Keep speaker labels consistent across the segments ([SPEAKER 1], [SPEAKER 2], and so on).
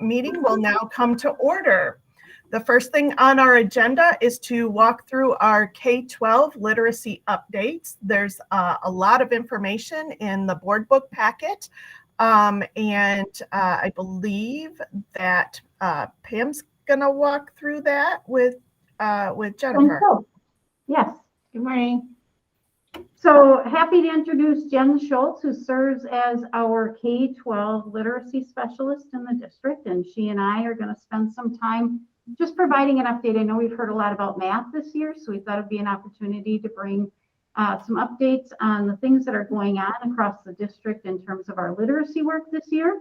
[SPEAKER 1] meeting will now come to order. The first thing on our agenda is to walk through our K-12 literacy updates. There's a lot of information in the board book packet, and I believe that Pam's going to walk through that with Jennifer.
[SPEAKER 2] Yes, good morning. So happy to introduce Jen Schultz, who serves as our K-12 literacy specialist in the district, and she and I are going to spend some time just providing an update. I know we've heard a lot about math this year, so we thought it'd be an opportunity to bring some updates on the things that are going on across the district in terms of our literacy work this year.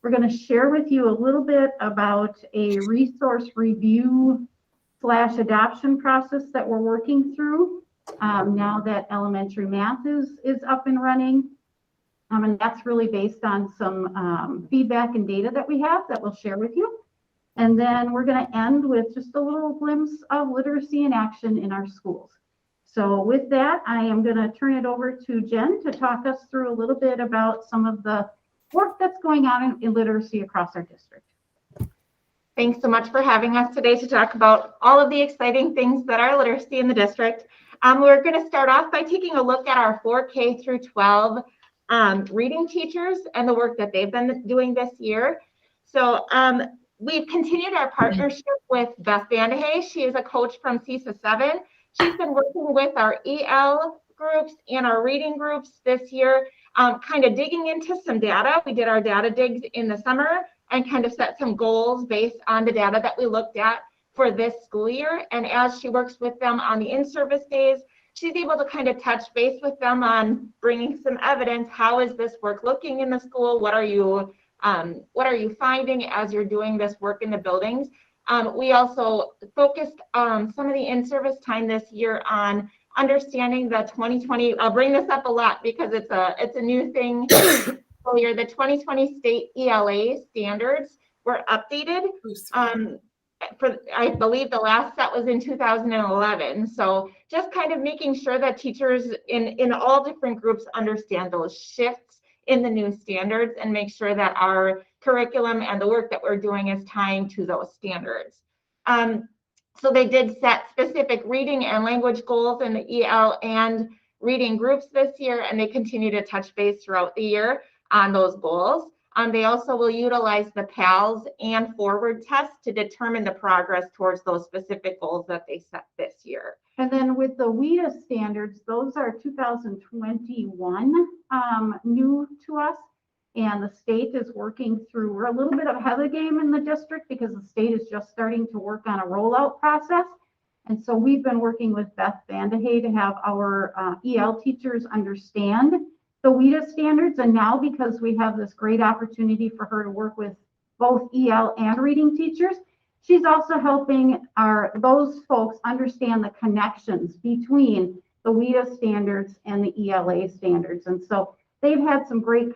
[SPEAKER 2] We're going to share with you a little bit about a resource review / adoption process that we're working through now that elementary math is up and running. And that's really based on some feedback and data that we have that we'll share with you. And then we're going to end with just a little glimpse of literacy in action in our schools. So with that, I am going to turn it over to Jen to talk us through a little bit about some of the work that's going on in literacy across our district.
[SPEAKER 3] Thanks so much for having us today to talk about all of the exciting things that are literacy in the district. We're going to start off by taking a look at our 4K through 12 reading teachers and the work that they've been doing this year. So we've continued our partnership with Beth Vandehay. She is a coach from CISA 7. She's been working with our EL groups and our reading groups this year, kind of digging into some data. We did our data digs in the summer and kind of set some goals based on the data that we looked at for this school year. And as she works with them on the in-service days, she's able to kind of touch base with them on bringing some evidence. How is this work looking in the school? What are you finding as you're doing this work in the buildings? We also focused some of the in-service time this year on understanding the 2020. I'll bring this up a lot because it's a new thing. Year, the 2020 state ELA standards were updated. I believe the last set was in 2011. So just kind of making sure that teachers in all different groups understand those shifts in the new standards and make sure that our curriculum and the work that we're doing is tying to those standards. So they did set specific reading and language goals in the EL and reading groups this year, and they continue to touch base throughout the year on those goals. They also will utilize the PALS and forward tests to determine the progress towards those specific goals that they set this year.
[SPEAKER 2] And then with the WIDA standards, those are 2021 new to us. And the state is working through, we're a little bit ahead of the game in the district because the state is just starting to work on a rollout process. And so we've been working with Beth Vandehay to have our EL teachers understand the WIDA standards. And now because we have this great opportunity for her to work with both EL and reading teachers, she's also helping those folks understand the connections between the WIDA standards and the ELA standards. And so they've had some great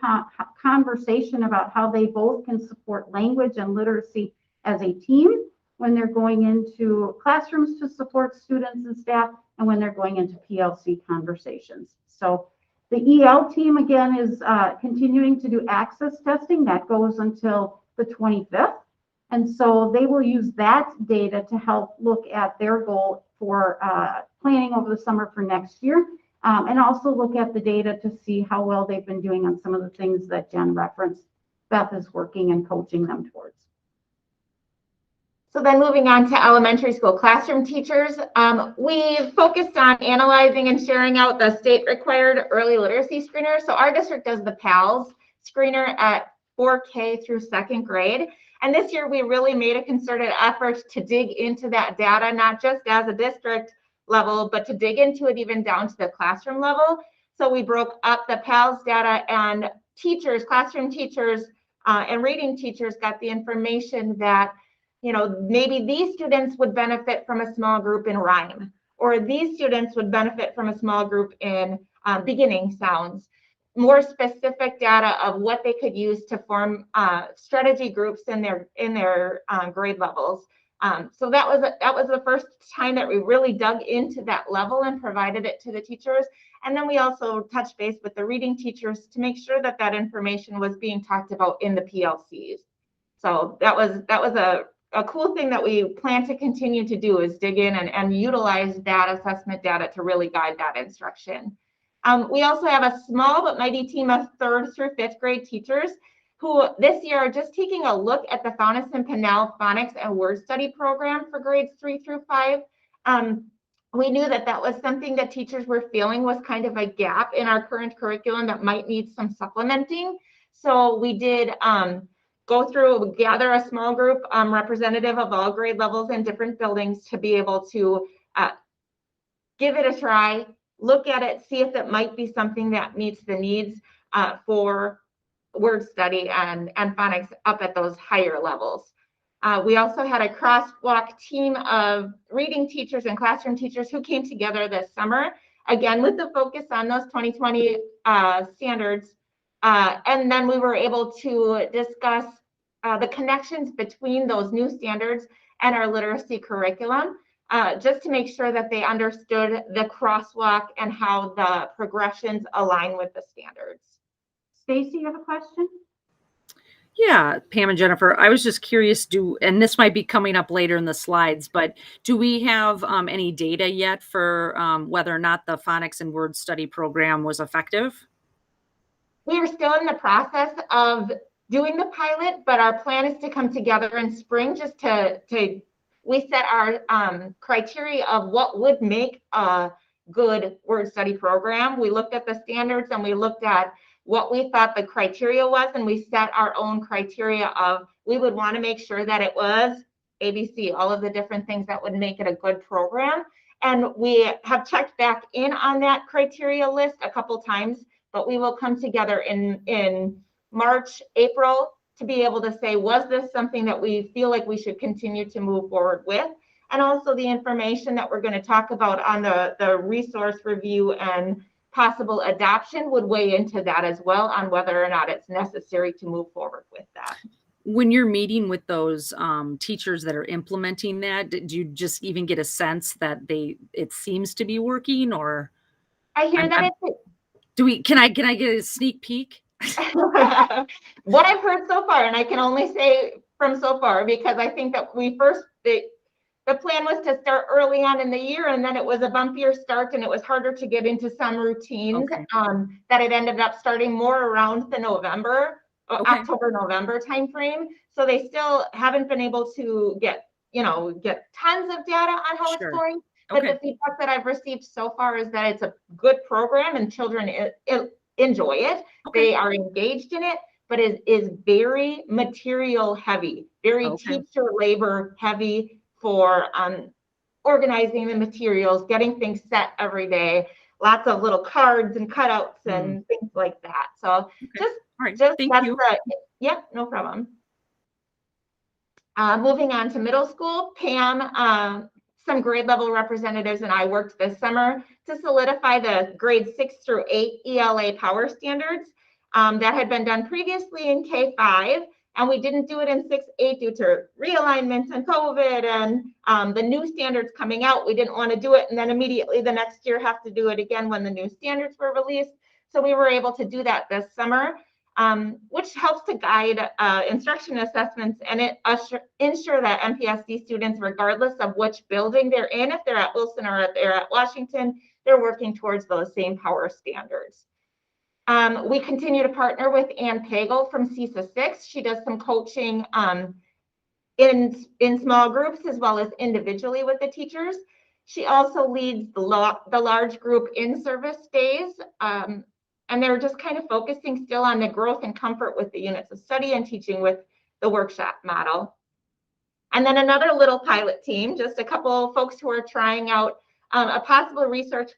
[SPEAKER 2] conversation about how they both can support language and literacy as a team when they're going into classrooms to support students and staff and when they're going into PLC conversations. So the EL team, again, is continuing to do access testing. That goes until the 25th. And so they will use that data to help look at their goal for planning over the summer for next year. And also look at the data to see how well they've been doing on some of the things that Jen referenced Beth is working and coaching them towards.
[SPEAKER 3] So then moving on to elementary school classroom teachers, we've focused on analyzing and sharing out the state required early literacy screener. So our district does the PALS screener at 4K through 2nd grade. And this year we really made a concerted effort to dig into that data, not just as a district level, but to dig into it even down to the classroom level. So we broke up the PALS data, and teachers, classroom teachers and reading teachers got the information that, you know, maybe these students would benefit from a small group in rhyme, or these students would benefit from a small group in beginning sounds. More specific data of what they could use to form strategy groups in their grade levels. So that was the first time that we really dug into that level and provided it to the teachers. And then we also touched base with the reading teachers to make sure that that information was being talked about in the PLCs. So that was a cool thing that we plan to continue to do, is dig in and utilize that assessment data to really guide that instruction. We also have a small but mighty team of 3rd through 5th grade teachers who this year are just taking a look at the Fountain Pinnell Phonics and Word Study program for grades 3 through 5. We knew that that was something that teachers were feeling was kind of a gap in our current curriculum that might need some supplementing. So we did gather a small group representative of all grade levels and different buildings to be able to give it a try, look at it, see if it might be something that meets the needs for word study and phonics up at those higher levels. We also had a crosswalk team of reading teachers and classroom teachers who came together this summer, again, with the focus on those 2020 standards. And then we were able to discuss the connections between those new standards and our literacy curriculum, just to make sure that they understood the crosswalk and how the progressions align with the standards.
[SPEAKER 2] Stacy, you have a question?
[SPEAKER 4] Yeah, Pam and Jennifer, I was just curious, and this might be coming up later in the slides, but do we have any data yet for whether or not the phonics and word study program was effective?
[SPEAKER 3] We are still in the process of doing the pilot, but our plan is to come together in spring just we set our criteria of what would make a good word study program. We looked at the standards and we looked at what we thought the criteria was, and we set our own criteria of, we would want to make sure that it was ABC, all of the different things that would make it a good program. And we have checked back in on that criteria list a couple times, but we will come together in March, April to be able to say, was this something that we feel like we should continue to move forward with? And also the information that we're going to talk about on the resource review and possible adoption would weigh into that as well, on whether or not it's necessary to move forward with that.
[SPEAKER 4] When you're meeting with those teachers that are implementing that, do you just even get a sense that it seems to be working, or?
[SPEAKER 3] I hear
[SPEAKER 4] can I get a sneak peek?
[SPEAKER 3] What I've heard so far, and I can only say from so far, because I think that the plan was to start early on in the year, and then it was a bumpier start, and it was harder to get into some routines.
[SPEAKER 4] Okay.
[SPEAKER 3] That it ended up starting more around the October-November timeframe. So they still haven't been able to get tons of data on how it's going. But the feedback that I've received so far is that it's a good program and children enjoy it. They are engaged in it, but it is very material heavy, very teacher labor heavy for organizing the materials, getting things set every day, lots of little cards and cutouts and things like that. So thank you. Yeah, no problem. Moving on to middle school, Pam, some grade level representatives and I worked this summer to solidify the grade 6 through 8 ELA power standards that had been done previously in K5. And we didn't do it in 6-8 due to realignments and COVID and the new standards coming out. We didn't want to do it and then immediately the next year have to do it again when the new standards were released. So we were able to do that this summer, which helps to guide instruction assessments and ensure that MPSD students, regardless of which building they're in, if they're at Wilson or if they're at Washington, they're working towards those same power standards. We continue to partner with Ann Pagel from CISA 6. She does some coaching in small groups as well as individually with the teachers. She also leads the large group in-service days. And they're just kind of focusing still on the growth and comfort with the units of study and teaching with the workshop model. And then another little pilot team, just a couple of folks who are trying out a possible resource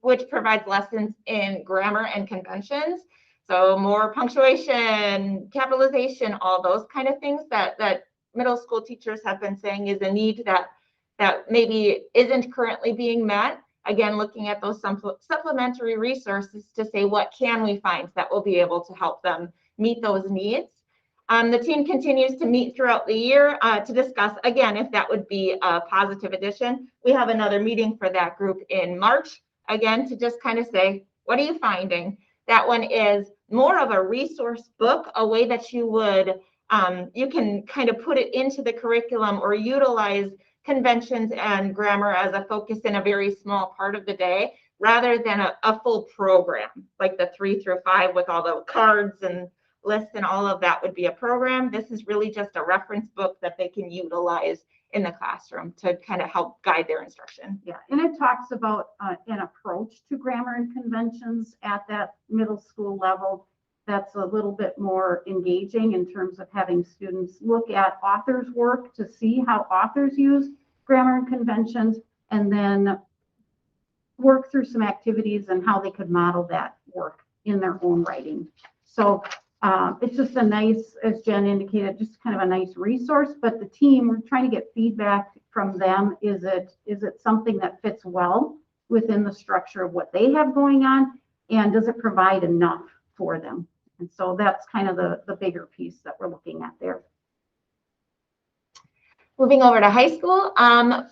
[SPEAKER 3] which provides lessons in grammar and conventions. So more punctuation, capitalization, all those kind of things that middle school teachers have been saying is a need that maybe isn't currently being met. Again, looking at those supplementary resources to say, what can we find that will be able to help them meet those needs? The team continues to meet throughout the year to discuss, again, if that would be a positive addition. We have another meeting for that group in March, again, to just kind of say, what are you finding? That one is more of a resource book, a way that you would you can kind of put it into the curriculum or utilize conventions and grammar as a focus in a very small part of the day, rather than a full program, like the 3 through 5 with all the cards and lists and all of that would be a program. This is really just a reference book that they can utilize in the classroom to kind of help guide their instruction.
[SPEAKER 2] Yeah, and it talks about an approach to grammar and conventions at that middle school level that's a little bit more engaging in terms of having students look at authors' work to see how authors use grammar and conventions, and then work through some activities and how they could model that work in their own writing. So it's just a nice, as Jen indicated, just kind of a nice resource. But the team, we're trying to get feedback from them. Is it something that fits well within the structure of what they have going on? And does it provide enough for them? And so that's kind of the bigger piece that we're looking at there.
[SPEAKER 3] Moving over to high school,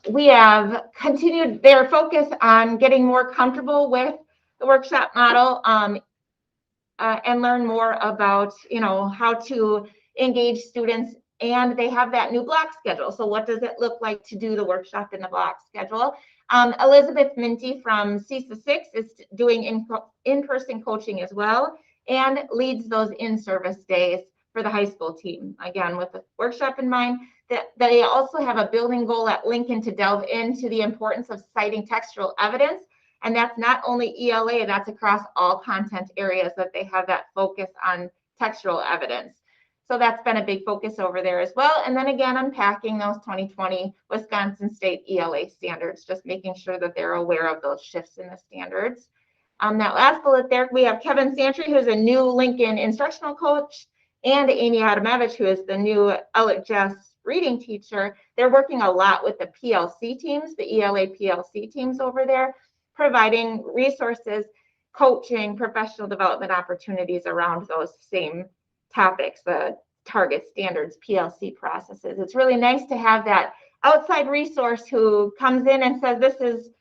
[SPEAKER 3] we have continued their focus on getting more comfortable with the workshop model and learn more about, how to engage students. And they have that new block schedule. So what does it look like to do the workshop in the block schedule? Elizabeth Minty from CISA 6 is doing in-person coaching as well, and leads those in-service days for the high school team, again, with the workshop in mind. That they also have a building goal at Lincoln to delve into the importance of citing textual evidence. And that's not only ELA, that's across all content areas that they have that focus on textual evidence. So that's been a big focus over there as well. And then again, unpacking those 2020 Wisconsin State ELA standards, just making sure that they're aware of those shifts in the standards. That last bullet there, we have Kevin Santry, who's a new Lincoln instructional coach, and Amy Adamevich, who is the new LHS reading teacher. They're working a lot with the PLC teams, the ELA PLC teams over there, providing resources, coaching, professional development opportunities around those same topics, the target standards, PLC processes. It's really nice to have that outside resource who comes in and says, this is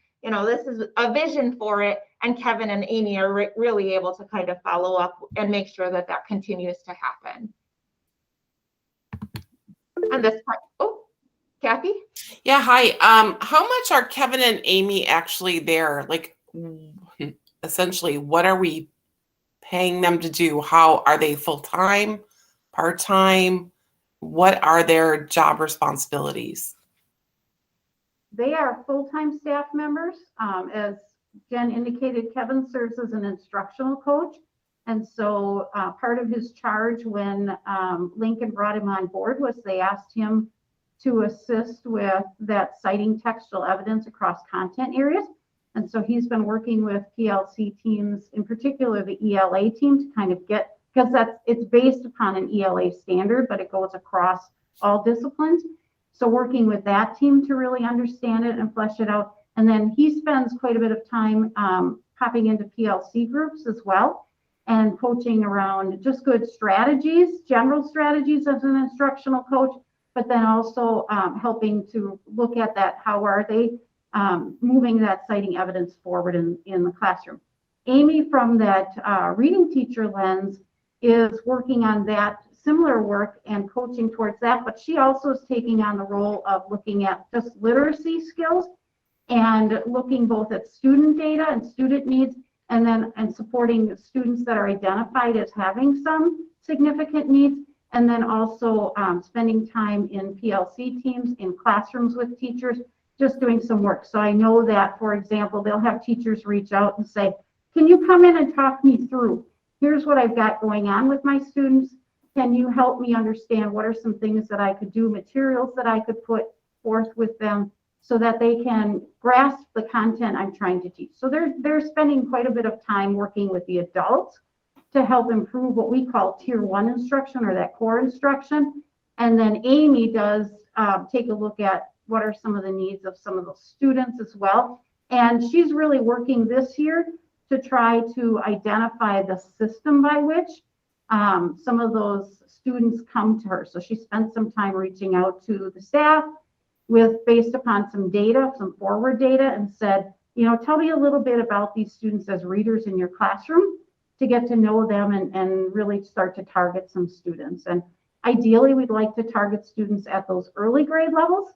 [SPEAKER 3] a vision for it. And Kevin and Amy are really able to kind of follow up and make sure that that continues to happen. And this part, oh, Kathy?
[SPEAKER 5] Yeah, hi. How much are Kevin and Amy actually there? Like, essentially, what are we paying them to do? How are they full-time, part-time? What are their job responsibilities?
[SPEAKER 2] They are full-time staff members. As Jen indicated, Kevin serves as an instructional coach. And so part of his charge when Lincoln brought him on board was they asked him to assist with that citing textual evidence across content areas. And so he's been working with PLC teams, in particular the ELA team, to kind of get, because it's based upon an ELA standard, but it goes across all disciplines. So working with that team to really understand it and flesh it out. And then he spends quite a bit of time popping into PLC groups as well and coaching around just good strategies, general strategies as an instructional coach, but then also helping to look at that, how are they moving that citing evidence forward in the classroom. Amy, from that reading teacher lens, is working on that similar work and coaching towards that, but she also is taking on the role of looking at just literacy skills and looking both at student data and student needs, and supporting students that are identified as having some significant needs, and then also spending time in PLC teams, in classrooms with teachers, just doing some work. So I know that, for example, they'll have teachers reach out and say, can you come in and talk me through? Here's what I've got going on with my students. Can you help me understand what are some things that I could do, materials that I could put forth with them so that they can grasp the content I'm trying to teach. So they're spending quite a bit of time working with the adults to help improve what we call tier 1 instruction, or that core instruction. And then Amy does take a look at what are some of the needs of some of those students as well. And she's really working this year to try to identify the system by which some of those students come to her. So she spent some time reaching out to the staff based upon some data, some forward data, and said, tell me a little bit about these students as readers in your classroom to get to know them and really start to target some students. And Ideally, we'd like to target students at those early grade levels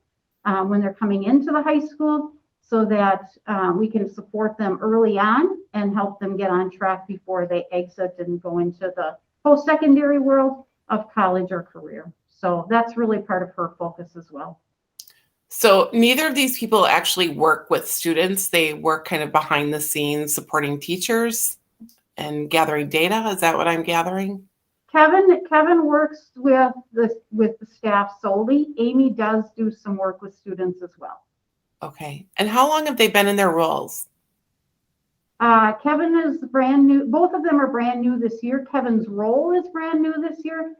[SPEAKER 2] when they're coming into the high school, so that we can support them early on and help them get on track before they exit and go into the post-secondary world of college or career. So that's really part of her focus as well.
[SPEAKER 5] So neither of these people actually work with students. They work kind of behind the scenes supporting teachers and gathering data. Is that what I'm gathering?
[SPEAKER 2] Kevin works with the staff solely. Amy does do some work with students as well.
[SPEAKER 5] Okay. And how long have they been in their roles?
[SPEAKER 2] Kevin is brand new. Both of them are brand new this year. Kevin's role is brand new this year.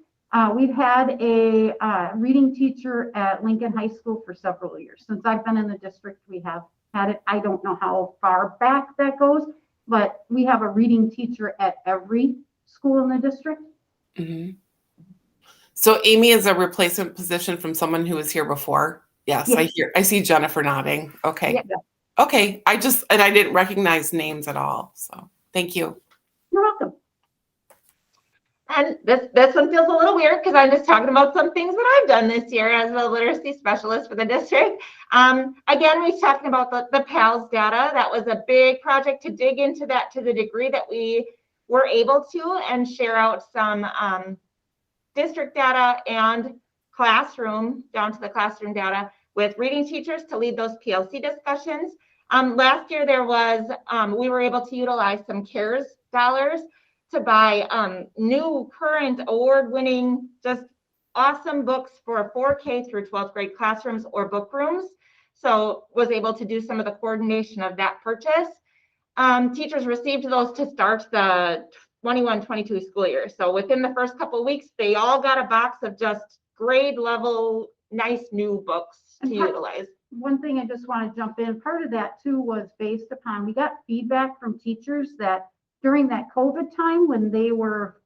[SPEAKER 2] We've had a reading teacher at Lincoln High School for several years. Since I've been in the district, we have had it. I don't know how far back that goes, but we have a reading teacher at every school in the district.
[SPEAKER 5] Mm-hmm. So Amy is a replacement position from someone who was here before. Yes,
[SPEAKER 2] Yes.
[SPEAKER 5] I see Jennifer nodding. Okay.
[SPEAKER 2] Yeah.
[SPEAKER 5] Okay. I didn't recognize names at all. So thank you.
[SPEAKER 2] You're welcome.
[SPEAKER 3] And this one feels a little weird because I'm just talking about some things that I've done this year as a literacy specialist for the district. Again, we're talking about the PALS data. That was a big project to dig into that to the degree that we were able to, and share out some district data and classroom, down to the classroom data, with reading teachers to lead those PLC discussions. Last year there was, we were able to utilize some CARES dollars to buy new, current, award-winning, just awesome books for 4K through 12th grade classrooms or book rooms. So was able to do some of the coordination of that purchase. Teachers received those to start the 21-22 school year. So within the first couple of weeks, they all got a box of just grade level, nice new books to utilize.
[SPEAKER 2] One thing I just want to jump in, part of that too was based upon, we got feedback from teachers that during that COVID time, when they were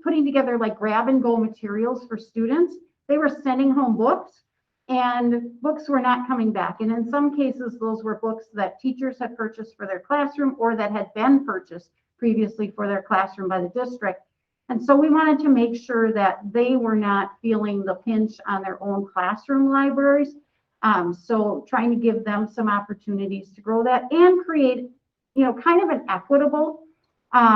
[SPEAKER 2] putting together like grab and go materials for students, they were sending home books and books were not coming back. And in some cases, those were books that teachers had purchased for their classroom or that had been purchased previously for their classroom by the district. And so we wanted to make sure that they were not feeling the pinch on their own classroom libraries. So trying to give them some opportunities to grow that and create, kind of an equitable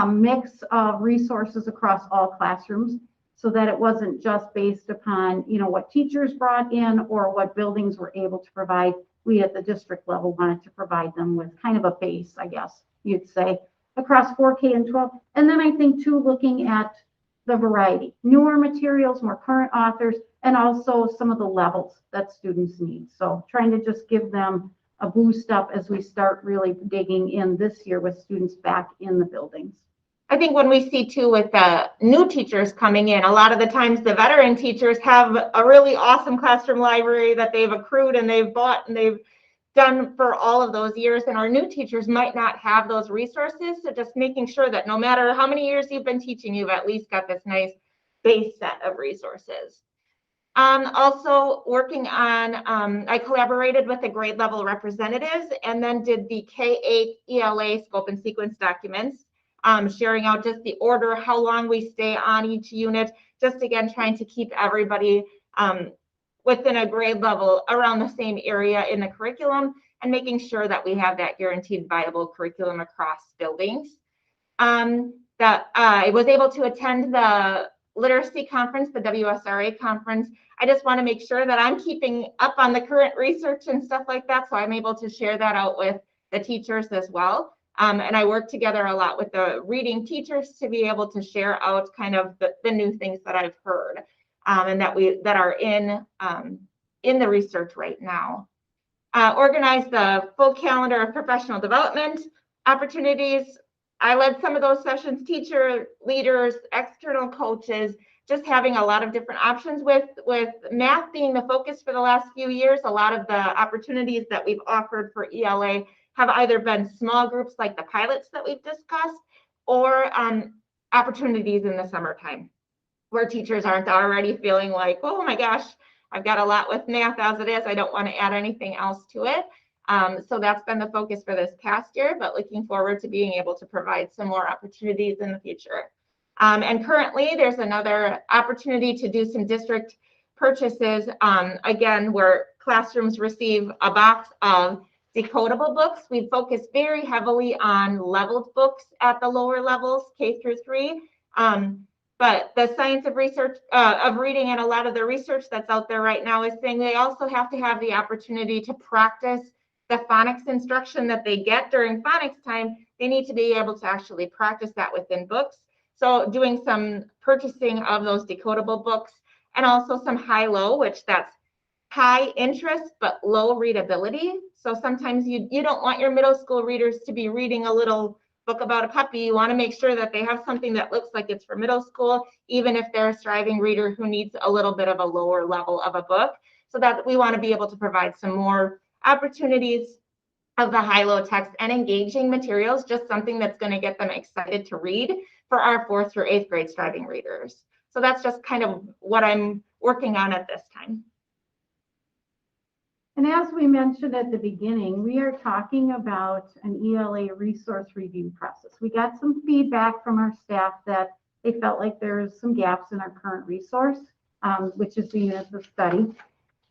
[SPEAKER 2] mix of resources across all classrooms, so that it wasn't just based upon, what teachers brought in or what buildings were able to provide. We at the district level wanted to provide them with kind of a base, I guess you'd say, across 4K and 12. And then I think too, looking at the variety, newer materials, more current authors, and also some of the levels that students need. So trying to just give them a boost up as we start really digging in this year with students back in the buildings.
[SPEAKER 3] I think when we see too with the new teachers coming in, a lot of the times the veteran teachers have a really awesome classroom library that they've accrued and they've bought and they've done for all of those years, and our new teachers might not have those resources. So just making sure that no matter how many years you've been teaching, you've at least got this nice base set of resources. Also working on, I collaborated with the grade level representatives and then did the K-8 ELA scope and sequence documents, sharing out just the order, how long we stay on each unit, just again, trying to keep everybody within a grade level around the same area in the curriculum, and making sure that we have that guaranteed viable curriculum across buildings. That I was able to attend the literacy conference, the WSRA conference. I just want to make sure that I'm keeping up on the current research and stuff like that, so I'm able to share that out with the teachers as well. And I work together a lot with the reading teachers to be able to share out kind of the new things that I've heard. And that are in the research right now. Organize the full calendar of professional development opportunities. I led some of those sessions, teacher, leaders, external coaches, just having a lot of different options with math being the focus for the last few years. A lot of the opportunities that we've offered for ELA have either been small groups like the pilots that we've discussed, or opportunities in the summertime, where teachers aren't already feeling like, oh my gosh, I've got a lot with math as it is, I don't want to add anything else to it. So that's been the focus for this past year, but looking forward to being able to provide some more opportunities in the future. And currently there's another opportunity to do some district purchases, again, where classrooms receive a box of decodable books. We focus very heavily on leveled books at the lower levels, K through 3. But the science of research of reading and a lot of the research that's out there right now is saying they also have to have the opportunity to practice the phonics instruction that they get during phonics time. They need to be able to actually practice that within books. So doing some purchasing of those decodable books, and also some high-low, which that's high interest but low readability. So sometimes you don't want your middle school readers to be reading a little book about a puppy. You want to make sure that they have something that looks like it's for middle school, even if they're a striving reader who needs a little bit of a lower level of a book. So that we want to be able to provide some more opportunities of the high-low text and engaging materials, just something that's going to get them excited to read for our 4th through 8th grade striving readers. So that's just kind of what I'm working on at this time.
[SPEAKER 2] And as we mentioned at the beginning, we are talking about an ELA resource review process. We got some feedback from our staff that they felt like there's some gaps in our current resource, which is the units of study.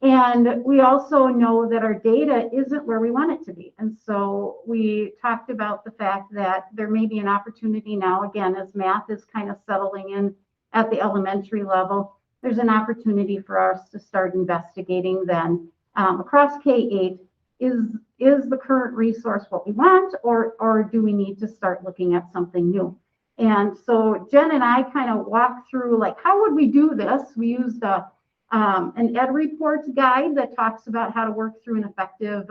[SPEAKER 2] And we also know that our data isn't where we want it to be. And so we talked about the fact that there may be an opportunity now, again, as math is kind of settling in at the elementary level, there's an opportunity for us to start investigating then across K-8, is the current resource what we want, or do we need to start looking at something new? And so Jen and I kind of walked through, like, how would we do this? We used an Ed Reports guide that talks about how to work through an effective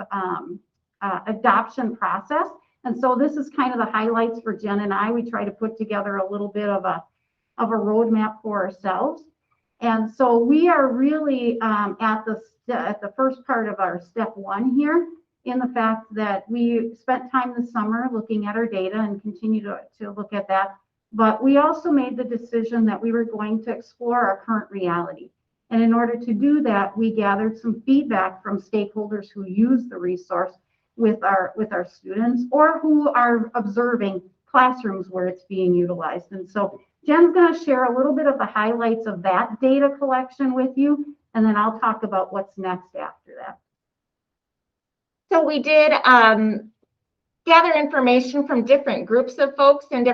[SPEAKER 2] adoption process. And so this is kind of the highlights for Jen and I. We try to put together a little bit of a roadmap for ourselves. And so we are really at the first part of our step 1 here, in the fact that we spent time this summer looking at our data and continue to look at that. But we also made the decision that we were going to explore our current reality. And in order to do that, we gathered some feedback from stakeholders who use the resource with our students, or who are observing classrooms where it's being utilized. And so Jen's going to share a little bit of the highlights of that data collection with you, and then I'll talk about what's next after that.
[SPEAKER 3] So we did gather information from different groups of folks and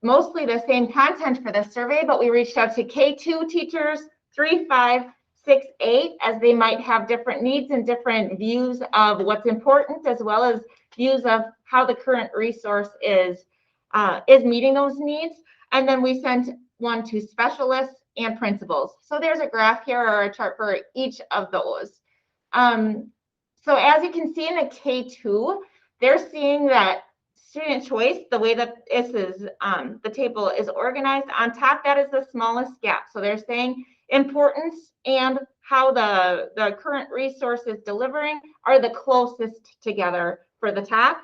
[SPEAKER 3] mostly the same content for the survey, but we reached out to K2 teachers, 3, 5, 6, 8, as they might have different needs and different views of what's important, as well as views of how the current resource is meeting those needs. And then we sent one to specialists and principals. So there's a graph here, or a chart for each of those. So as you can see in the K2, they're seeing that student choice, the way that this is, the table is organized, on top, that is the smallest gap. So they're saying importance and how the current resource is delivering are the closest together for the top.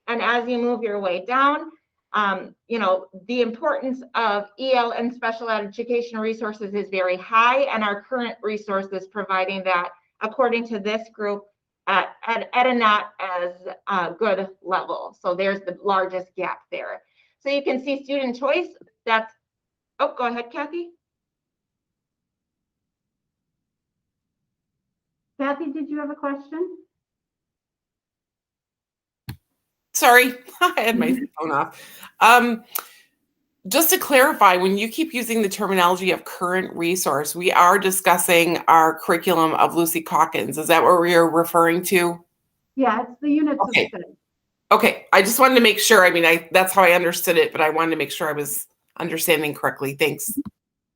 [SPEAKER 3] And as you move your way down, the importance of EL and special education resources is very high, and our current resource is providing that, according to this group, at a not as good level. So there's the largest gap there. So you can see student choice, that's, oh, go ahead, Kathy.
[SPEAKER 2] Kathy, did you have a question?
[SPEAKER 5] Sorry, I had my phone off. Just to clarify, when you keep using the terminology of current resource, we are discussing our curriculum of Lucy Calkins. Is that what we're referring to?
[SPEAKER 2] Yeah, it's the units of study.
[SPEAKER 5] Okay, I just wanted to make sure. I mean, that's how I understood it, but I wanted to make sure I was understanding correctly. Thanks.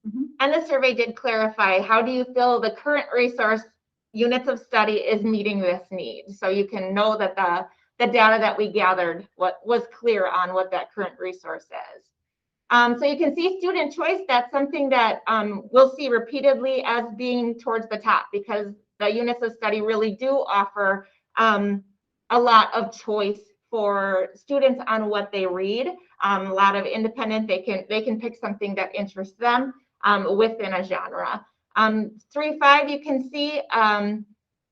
[SPEAKER 2] Mm-hmm.
[SPEAKER 3] And the survey did clarify, how do you feel the current resource units of study is meeting this need? So you can know that the data that we gathered was clear on what that current resource is. So you can see student choice, that's something that we'll see repeatedly as being towards the top, because the units of study really do offer a lot of choice for students on what they read. A lot of independent, they can pick something that interests them within a genre. 3, 5, you can see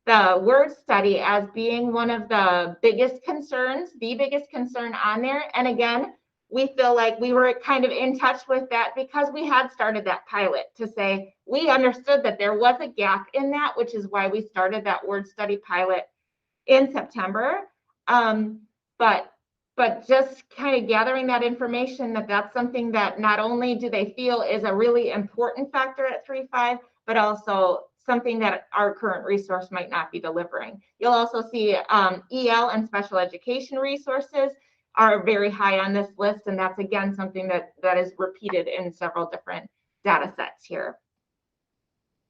[SPEAKER 3] the word study as being one of the biggest concerns, the biggest concern on there. And again, we feel like we were kind of in touch with that because we had started that pilot to say, we understood that there was a gap in that, which is why we started that word study pilot in September. But just kind of gathering that information that that's something that not only do they feel is a really important factor at 3.5, but also something that our current resource might not be delivering. You'll also see EL and special education resources are very high on this list, and that's again something that is repeated in several different data sets here.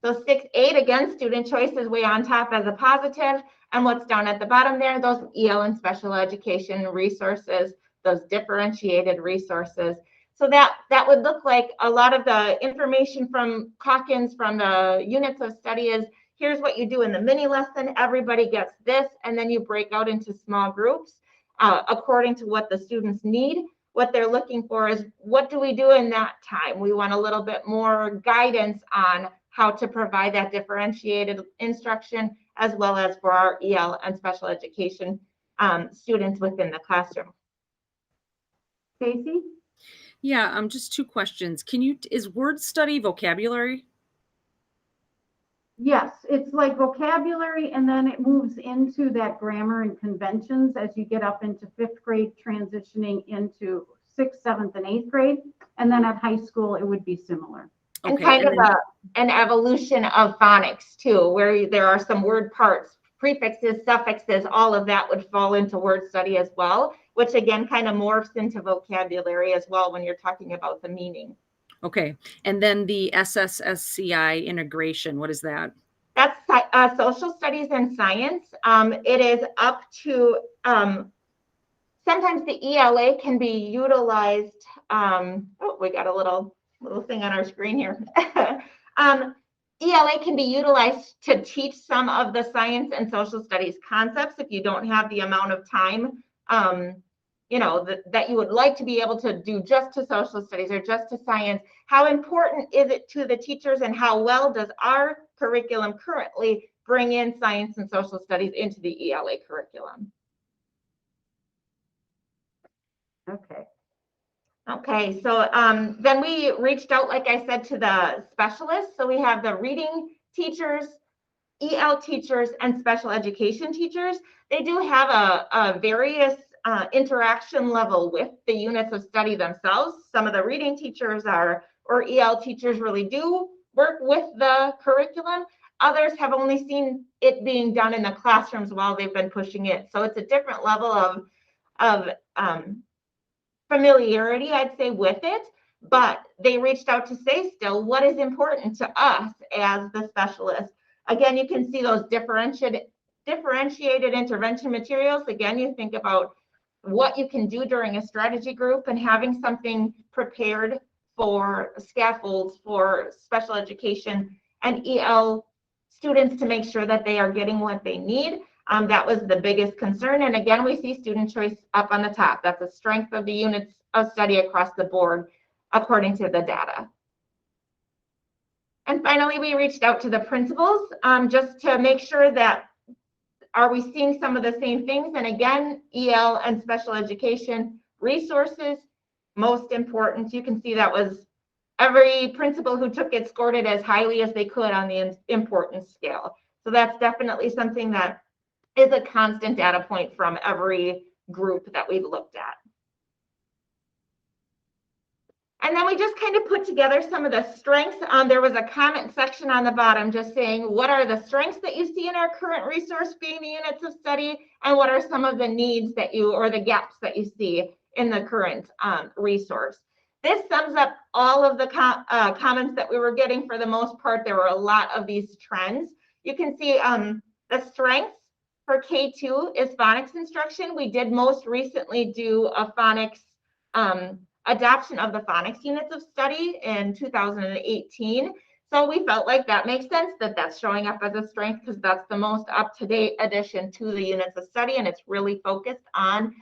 [SPEAKER 3] So 6.8, again, student choice is way on top as a positive. And what's down at the bottom there, those EL and special education resources, those differentiated resources. So that would look like a lot of the information from Calkins, from the units of study is, here's what you do in the mini lesson, everybody gets this, and then you break out into small groups according to what the students need. What they're looking for is, what do we do in that time? We want a little bit more guidance on how to provide that differentiated instruction, as well as for our EL and special education students within the classroom.
[SPEAKER 2] Stacy?
[SPEAKER 4] Yeah, just two questions. Is word study vocabulary?
[SPEAKER 2] Yes, it's like vocabulary, and then it moves into that grammar and conventions as you get up into 5th grade, transitioning into 6th, 7th, and 8th grade. And then at high school, it would be similar.
[SPEAKER 3] And
[SPEAKER 4] Okay,
[SPEAKER 3] kind
[SPEAKER 4] and
[SPEAKER 3] of an evolution of phonics too, where there are some word parts, prefixes, suffixes, all of that would fall into word study as well, which again kind of morphs into vocabulary as well when you're talking about the meaning.
[SPEAKER 4] Okay, and then the Ssci Integration, what is that?
[SPEAKER 3] That's social studies and science. It is up to, sometimes the ELA can be utilized. Oh, we got a little thing on our screen here. ELA can be utilized to teach some of the science and social studies concepts if you don't have the amount of time, that you would like to be able to do just to social studies or just to science. How important is it to the teachers, and how well does our curriculum currently bring in science and social studies into the ELA curriculum? Okay, so then we reached out, like I said, to the specialists. So we have the reading teachers, EL teachers, and special education teachers. They do have a various interaction level with the units of study themselves. Some of the reading teachers or EL teachers really do work with the curriculum. Others have only seen it being done in the classrooms while they've been pushing it. So it's a different level of familiarity, I'd say, with it, but they reached out to say still what is important to us as the specialists. Again, you can see those differentiated intervention materials. Again, you think about what you can do during a strategy group and having something prepared for scaffolds for special education and EL students to make sure that they are getting what they need. That was the biggest concern. And again, we see student choice up on the top. That's a strength of the units of study across the board, according to the data. And finally, we reached out to the principals just to make sure that, are we seeing some of the same things? And again, EL and special education resources, most important. You can see that was every principal who took it scored it as highly as they could on the importance scale. So that's definitely something that is a constant data point from every group that we've looked at. And then we just kind of put together some of the strengths. There was a comment section on the bottom just saying, what are the strengths that you see in our current resource being the units of study, and what are some of the needs that or the gaps that you see in the current resource. This sums up all of the comments that we were getting. For the most part, there were a lot of these trends. You can see the strengths for K2 is phonics instruction. We did most recently do a phonics adoption of the phonics units of study in 2018. So we felt like that makes sense that that's showing up as a strength, because that's the most up-to-date addition to the units of study, and it's really focused on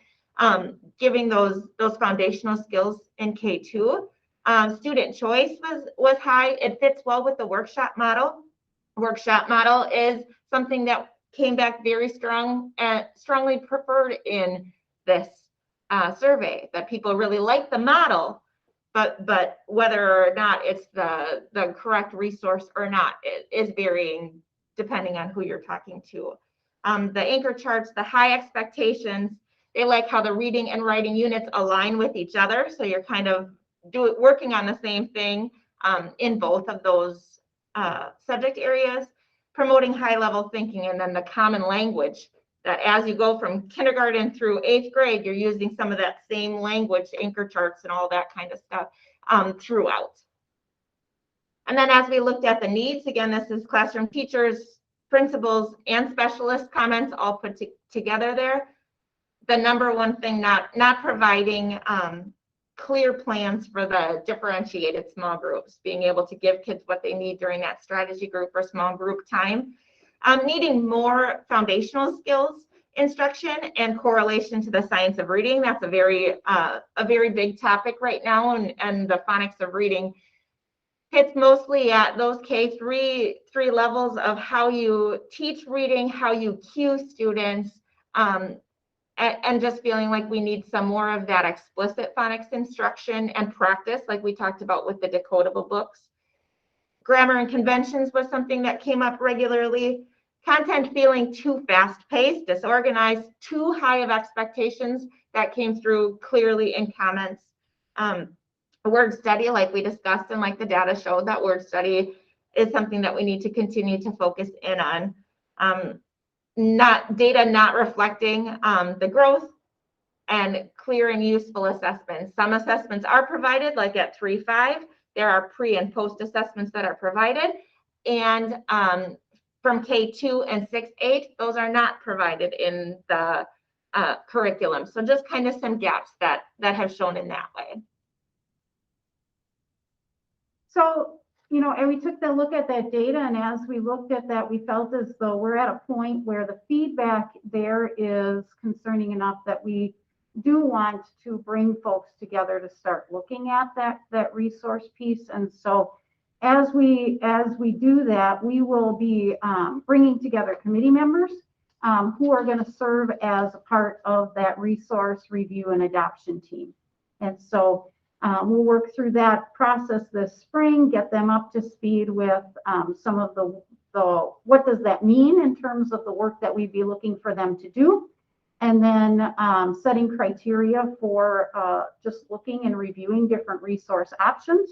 [SPEAKER 3] giving those foundational skills in K2. Student choice was high. It fits well with the workshop model. Workshop model is something that came back very strong and strongly preferred in this survey, that people really like the model, but whether or not it's the correct resource or not, it is varying depending on who you're talking to. The anchor charts, the high expectations, they like how the reading and writing units align with each other. So you're kind of working on the same thing in both of those subject areas, promoting high level thinking, and then the common language, that as you go from kindergarten through 8th grade, you're using some of that same language, anchor charts and all that kind of stuff throughout. And then as we looked at the needs, again, this is classroom teachers, principals, and specialist comments all put together there. The number one thing, not providing clear plans for the differentiated small groups, being able to give kids what they need during that strategy group or small group time. Needing more foundational skills instruction and correlation to the science of reading. That's a very big topic right now, and the phonics of reading hits mostly at those K3 levels of how you teach reading, how you cue students, and just feeling like we need some more of that explicit phonics instruction and practice, like we talked about with the decodable books. Grammar and conventions was something that came up regularly. Content feeling too fast-paced, disorganized, too high of expectations, that came through clearly in comments. Word study, like we discussed and like the data showed, that word study is something that we need to continue to focus in on. Not reflecting the growth, and clear and useful assessments. Some assessments are provided, like at 3.5. There are pre and post assessments that are provided. And from K2 and 6.8, those are not provided in the curriculum. So just kind of some gaps that have shown in that way.
[SPEAKER 2] So, you know, and we took the look at that data, and as we looked at that, we felt as though we're at a point where the feedback there is concerning enough that we do want to bring folks together to start looking at that resource piece. And so as we do that, we will be bringing together committee members who are going to serve as a part of that resource review and adoption team. And so we'll work through that process this spring, get them up to speed with some of the what does that mean in terms of the work that we'd be looking for them to do, and then setting criteria for just looking and reviewing different resource options.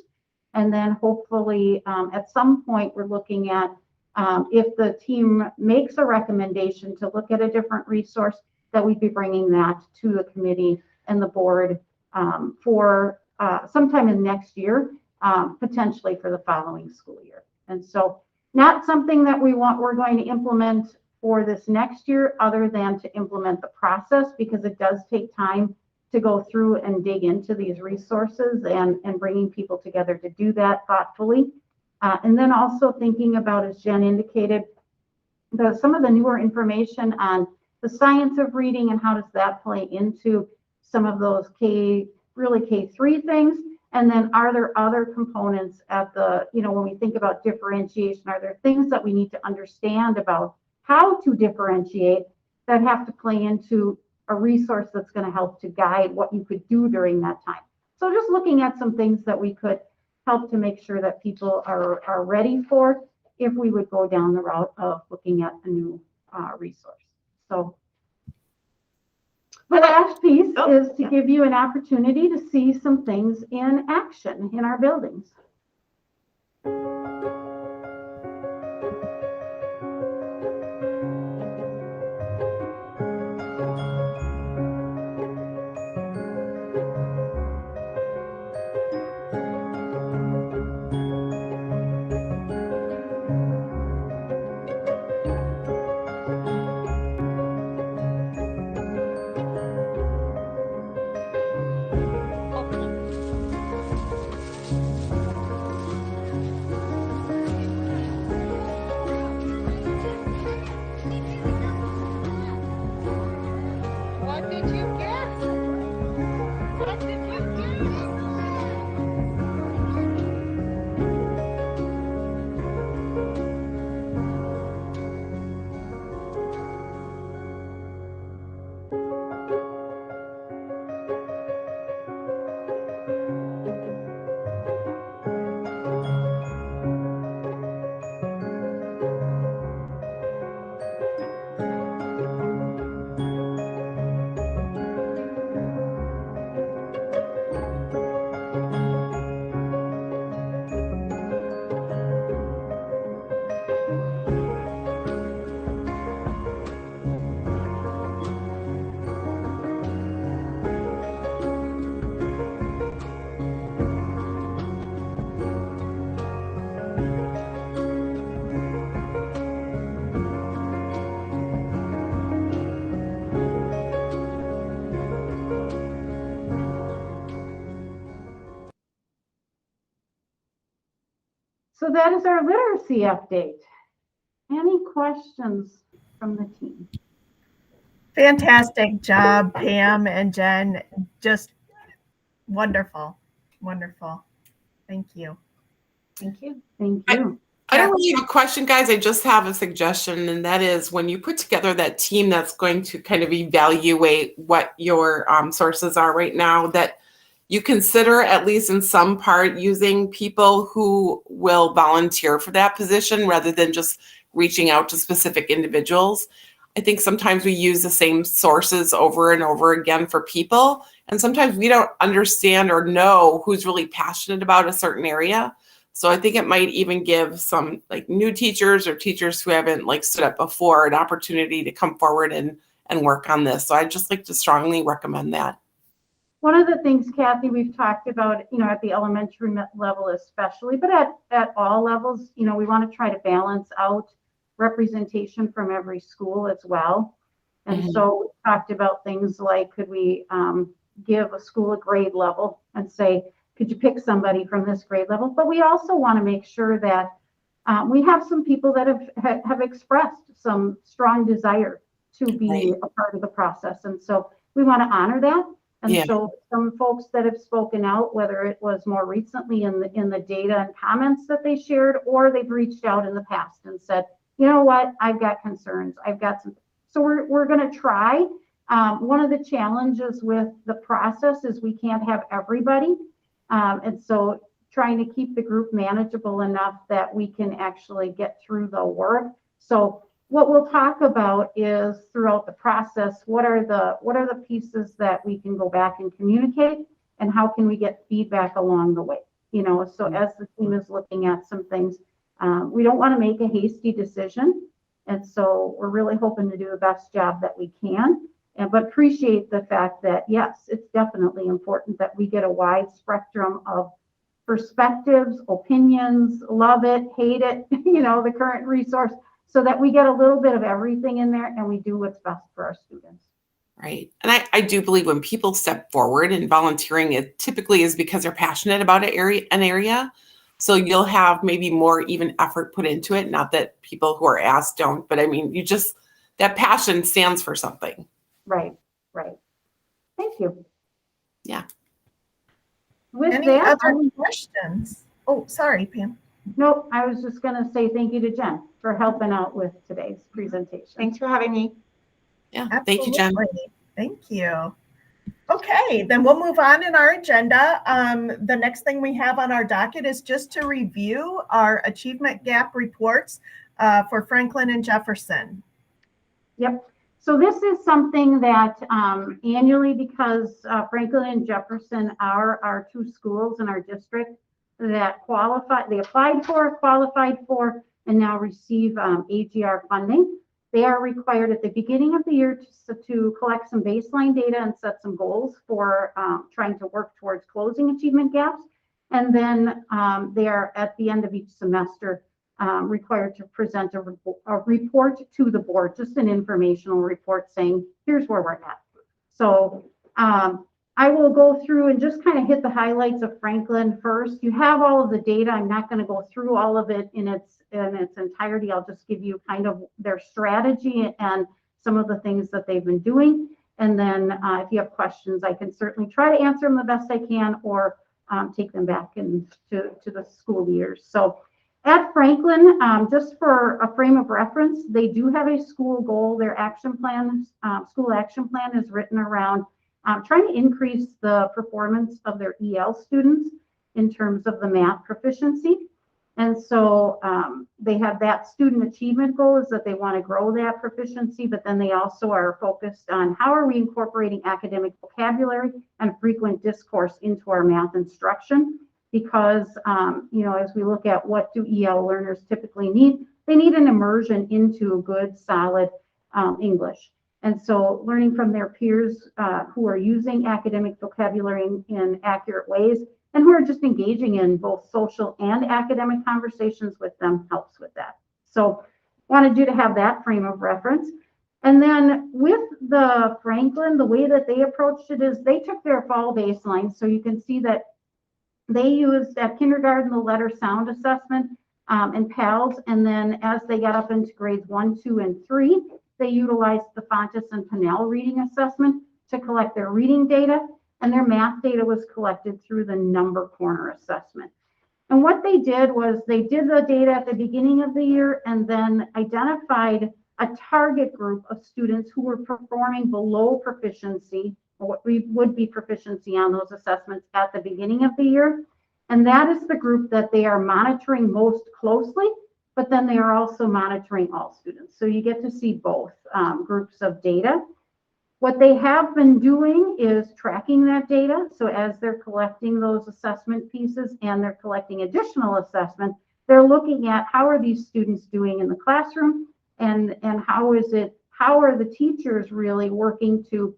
[SPEAKER 2] And then hopefully at some point we're looking at if the team makes a recommendation to look at a different resource, that we'd be bringing that to the committee and the board for sometime in next year, potentially for the following school year. And so not something that we're going to implement for this next year, other than to implement the process, because it does take time to go through and dig into these resources and bringing people together to do that thoughtfully. And then also thinking about, as Jen indicated, some of the newer information on the science of reading and how does that play into some of those really K3 things. And then are there other components at the, you know, when we think about differentiation, are there things that we need to understand about how to differentiate that have to play into a resource that's going to help to guide what you could do during that time? So just looking at some things that we could help to make sure that people are ready for if we would go down the route of looking at a new resource. So the last piece is to give you an opportunity to see some things in action in our buildings. So that is our literacy update. Any questions from the team?
[SPEAKER 1] Fantastic job, Pam and Jen. Just wonderful. Wonderful. Thank you.
[SPEAKER 3] Thank you.
[SPEAKER 2] Thank you.
[SPEAKER 5] I don't really have a question, guys. I just have a suggestion, and that is when you put together that team that's going to kind of evaluate what your sources are right now, that you consider, at least in some part, using people who will volunteer for that position rather than just reaching out to specific individuals. I think sometimes we use the same sources over and over again for people, and sometimes we don't understand or know who's really passionate about a certain area. So I think it might even give some like new teachers or teachers who haven't like stood up before an opportunity to come forward and work on this. So I'd just like to strongly recommend that.
[SPEAKER 2] One of the things, Kathy, we've talked about, at the elementary level especially, but at all levels, we want to try to balance out representation from every school as well. And so we talked about things like, could we give a school a grade level and say, could you pick somebody from this grade level? But we also want to make sure that we have some people that have expressed some strong desire to be a part of the process. And so we want to honor that. And so some folks that have spoken out, whether it was more recently in the data and comments that they shared, or they've reached out in the past and said, you know what, I've got concerns. I've got some. So we're going to try. One of the challenges with the process is we can't have everybody. And so trying to keep the group manageable enough that we can actually get through the work. So what we'll talk about is throughout the process, what are the pieces that we can go back and communicate, and how can we get feedback along the way? So as the team is looking at some things, we don't want to make a hasty decision. And so we're really hoping to do the best job that we can. But appreciate the fact that, yes, it's definitely important that we get a wide spectrum of perspectives, opinions, love it, hate it, the current resource, so that we get a little bit of everything in there and we do what's best for our students.
[SPEAKER 5] Right. And I do believe when people step forward and volunteering, it typically is because they're passionate about an area. So you'll have maybe more even effort put into it. Not that people who are asked don't, but I mean, that passion stands for something.
[SPEAKER 2] Right. Thank you.
[SPEAKER 5] Yeah.
[SPEAKER 2] With
[SPEAKER 1] Any
[SPEAKER 2] that,
[SPEAKER 1] other questions? Oh, sorry, Pam.
[SPEAKER 2] Nope, I was just going to say thank you to Jen for helping out with today's presentation.
[SPEAKER 3] Thanks for having me.
[SPEAKER 5] Yeah.
[SPEAKER 1] Absolutely.
[SPEAKER 5] Thank you, Jen.
[SPEAKER 1] Thank you. Okay, then we'll move on in our agenda. The next thing we have on our docket is just to review our achievement gap reports for Franklin and Jefferson.
[SPEAKER 2] Yep. So this is something that annually, because Franklin and Jefferson are our two schools in our district that applied for, qualified for, and now receive AGR funding. They are required at the beginning of the year to collect some baseline data and set some goals for trying to work towards closing achievement gaps. And then they are at the end of each semester required to present a report to the board, just an informational report saying, here's where we're at. So I will go through and just kind of hit the highlights of Franklin first. You have all of the data. I'm not going to go through all of it in its entirety. I'll just give you kind of their strategy and some of the things that they've been doing. And then if you have questions, I can certainly try to answer them the best I can, or take them back into the school years. So at Franklin, just for a frame of reference, they do have a school goal. Their action plan, school action plan, is written around trying to increase the performance of their EL students in terms of the math proficiency. And so they have that student achievement goal, is that they want to grow that proficiency, but then they also are focused on how are we incorporating academic vocabulary and frequent discourse into our math instruction. Because, as we look at what do EL learners typically need, they need an immersion into good, solid English. And so learning from their peers who are using academic vocabulary in accurate ways, and who are just engaging in both social and academic conversations with them, helps with that. So wanted you to have that frame of reference. And then with the Franklin, the way that they approached it is they took their fall baseline. So you can see that they used at kindergarten the letter sound assessment. and PALS. And then as they got up into grades 1, 2, and 3, they utilized the Fontes and Pinnell reading assessment to collect their reading data, and their math data was collected through the number corner assessment. And what they did was they did the data at the beginning of the year and then identified a target group of students who were performing below proficiency, or what we would be proficiency on those assessments at the beginning of the year. And that is the group that they are monitoring most closely, but then they are also monitoring all students. So you get to see both groups of data. What they have been doing is tracking that data. So as they're collecting those assessment pieces and they're collecting additional assessment, they're looking at how are these students doing in the classroom, and how are the teachers really working to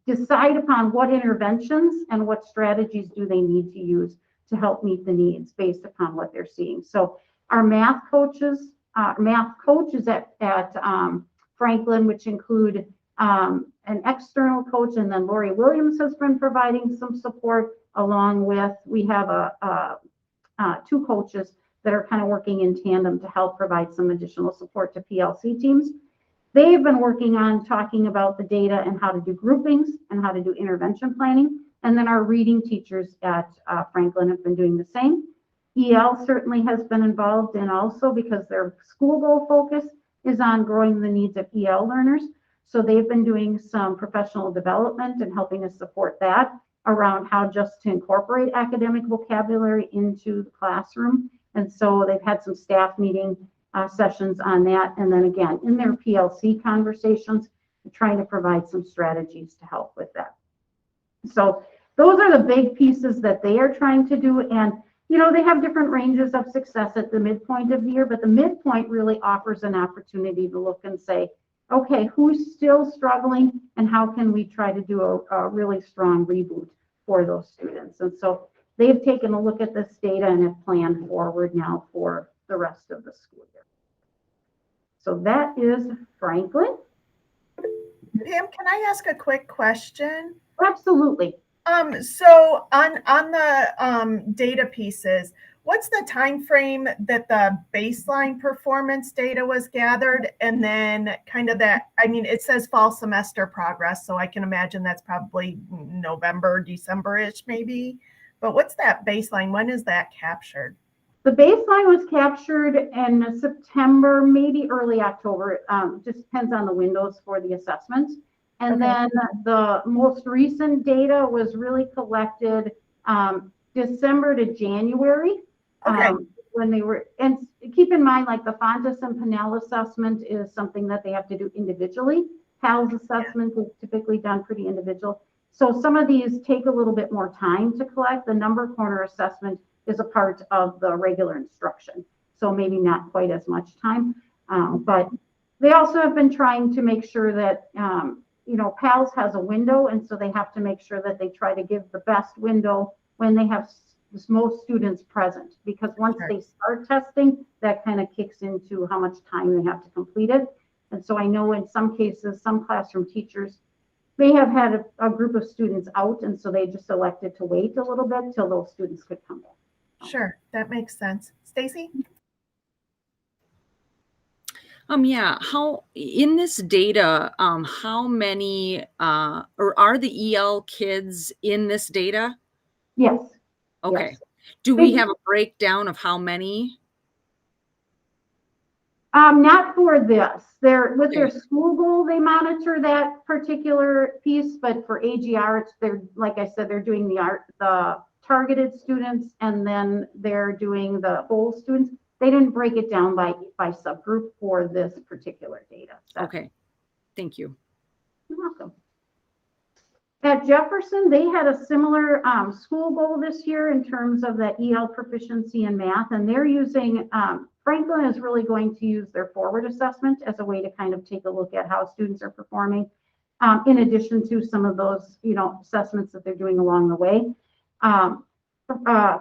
[SPEAKER 2] decide upon what interventions and what strategies do they need to use to help meet the needs based upon what they're seeing. So our math coaches at Franklin, which include an external coach, and then Lori Williams has been providing some support, along with, we have two coaches that are kind of working in tandem to help provide some additional support to PLC teams. They've been working on talking about the data and how to do groupings and how to do intervention planning. And then our reading teachers at Franklin have been doing the same. EL certainly has been involved in also, because their school goal focus is on growing the needs of EL learners. So they've been doing some professional development and helping us support that around how just to incorporate academic vocabulary into the classroom. And so they've had some staff meeting sessions on that. And then again, in their PLC conversations, trying to provide some strategies to help with that. So those are the big pieces that they are trying to do. And, you know, they have different ranges of success at the midpoint of the year, but the midpoint really offers an opportunity to look and say, okay, who's still struggling and how can we try to do a really strong reboot for those students? And so they've taken a look at this data and have planned forward now for the rest of the school year. So that is Franklin.
[SPEAKER 1] Pam, can I ask a quick question?
[SPEAKER 2] Absolutely.
[SPEAKER 1] So on the data pieces, what's the time frame that the baseline performance data was gathered, and then kind of that, I mean, it says fall semester progress, so I can imagine that's probably November, December-ish maybe, but what's that baseline? When is that captured?
[SPEAKER 2] The baseline was captured in September, maybe early October. Just depends on the windows for the assessments. And then the most recent data was really collected December to January. When they were, and keep in mind, like the Fontes and Pinnell assessment is something that they have to do individually. PALS assessment is typically done pretty individual. So some of these take a little bit more time to collect. The number corner assessment is a part of the regular instruction, so maybe not quite as much time. But they also have been trying to make sure that, you know, PALS has a window, and so they have to make sure that they try to give the best window when they have most students present, because once they start testing, that kind of kicks into how much time they have to complete it. And so I know in some cases, some classroom teachers may have had a group of students out, and so they just elected to wait a little bit till those students could come back.
[SPEAKER 1] Sure, that makes sense. Stacy?
[SPEAKER 4] Yeah, how in this data, how many or are the EL kids in this data?
[SPEAKER 2] Yes.
[SPEAKER 4] Okay.
[SPEAKER 2] Yes.
[SPEAKER 4] Do we have a breakdown of how many?
[SPEAKER 2] Not for this. They're with their school goal, they monitor that particular piece, but for AGR, it's they're, like I said, they're doing the targeted students, and then they're doing the whole students. They didn't break it down by subgroup for this particular data set.
[SPEAKER 4] Okay, thank you.
[SPEAKER 2] You're welcome. At Jefferson, they had a similar school goal this year in terms of that EL proficiency in math, and they're using, Franklin is really going to use their forward assessment as a way to kind of take a look at how students are performing, in addition to some of those, you know, assessments that they're doing along the way.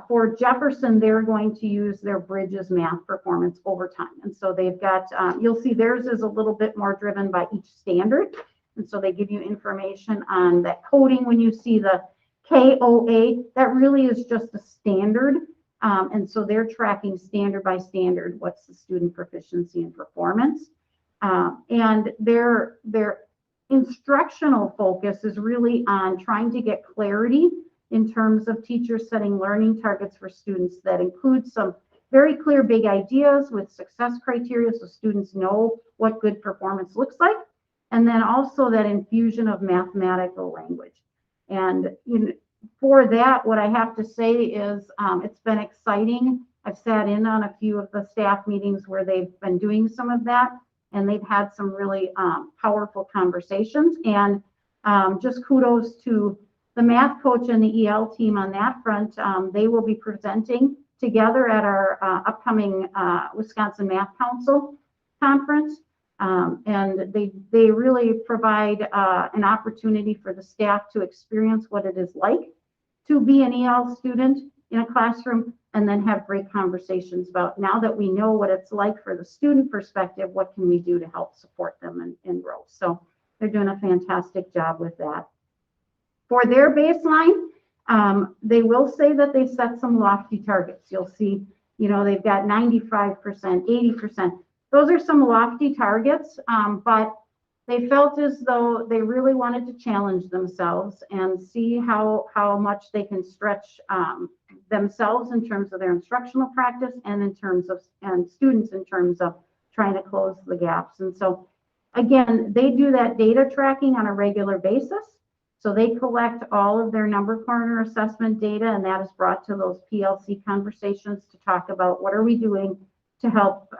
[SPEAKER 2] For Jefferson, they're going to use their Bridges math performance over time. And so they've got, you'll see theirs is a little bit more driven by each standard. And so they give you information on that coding. When you see the KOA, that really is just a standard And so they're tracking standard by standard, what's the student proficiency and performance. And their instructional focus is really on trying to get clarity in terms of teachers setting learning targets for students that include some very clear big ideas with success criteria so students know what good performance looks like. And then also that infusion of mathematical language. And for that, what I have to say is it's been exciting. I've sat in on a few of the staff meetings where they've been doing some of that, and they've had some really powerful conversations. And just kudos to the math coach and the EL team on that front. They will be presenting together at our upcoming Wisconsin Math Council conference. And they really provide an opportunity for the staff to experience what it is like to be an EL student in a classroom, and then have great conversations about, now that we know what it's like for the student perspective, what can we do to help support them and grow. So they're doing a fantastic job with that. For their baseline, they will say that they set some lofty targets. You'll see, they've got 95%, 80%. Those are some lofty targets, but they felt as though they really wanted to challenge themselves and see how much they can stretch themselves in terms of their instructional practice and students in terms of trying to close the gaps. And so, again, they do that data tracking on a regular basis. So they collect all of their number corner assessment data, and that is brought to those PLC conversations to talk about what are we doing to help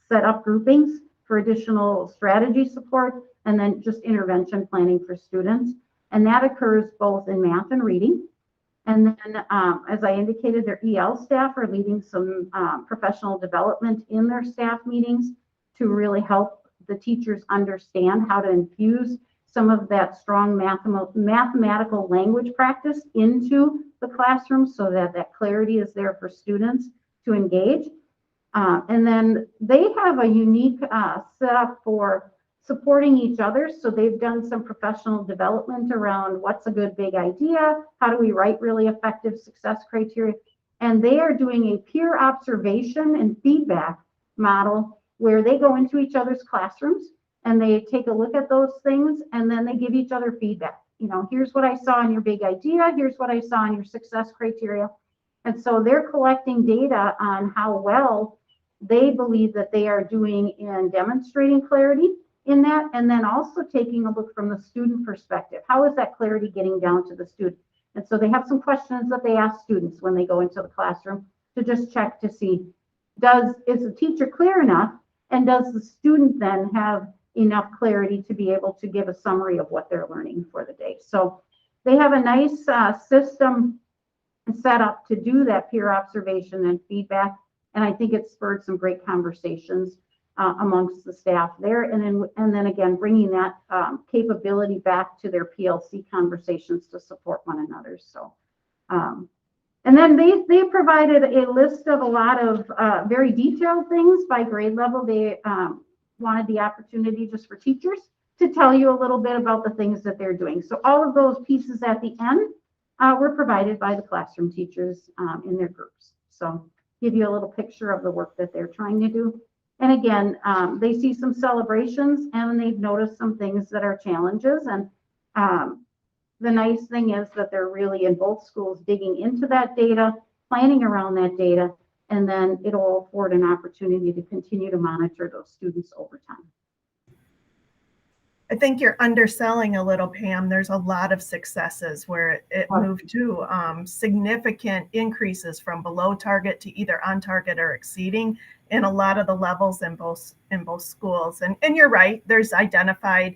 [SPEAKER 2] set up groupings for additional strategy support, and then just intervention planning for students. And that occurs both in math and reading. And then, as I indicated, their EL staff are leading some professional development in their staff meetings to really help the teachers understand how to infuse some of that strong mathematical language practice into the classroom so that that clarity is there for students to engage. And then they have a unique setup for supporting each other. So they've done some professional development around what's a good big idea, how do we write really effective success criteria, and they are doing a peer observation and feedback model where they go into each other's classrooms and they take a look at those things, and then they give each other feedback. Here's what I saw in your big idea, here's what I saw in your success criteria. And so they're collecting data on how well they believe that they are doing in demonstrating clarity in that, and then also taking a look from the student perspective. How is that clarity getting down to the student? And so they have some questions that they ask students when they go into the classroom to just check to see, is the teacher clear enough, and does the student then have enough clarity to be able to give a summary of what they're learning for the day? So they have a nice system set up to do that peer observation and feedback. And I think it spurred some great conversations amongst the staff there. And then again, bringing that capability back to their PLC conversations to support one another. So, and then they provided a list of a lot of very detailed things by grade level. They wanted the opportunity just for teachers to tell you a little bit about the things that they're doing. So all of those pieces at the end were provided by the classroom teachers in their groups. So give you a little picture of the work that they're trying to do. And again, they see some celebrations, and they've noticed some things that are challenges. And the nice thing is that they're really in both schools digging into that data, planning around that data, and then it'll afford an opportunity to continue to monitor those students over time.
[SPEAKER 1] I think you're underselling a little, Pam. There's a lot of successes where it moved to significant increases from below target to either on target or exceeding in a lot of the levels in both schools. And you're right, there's identified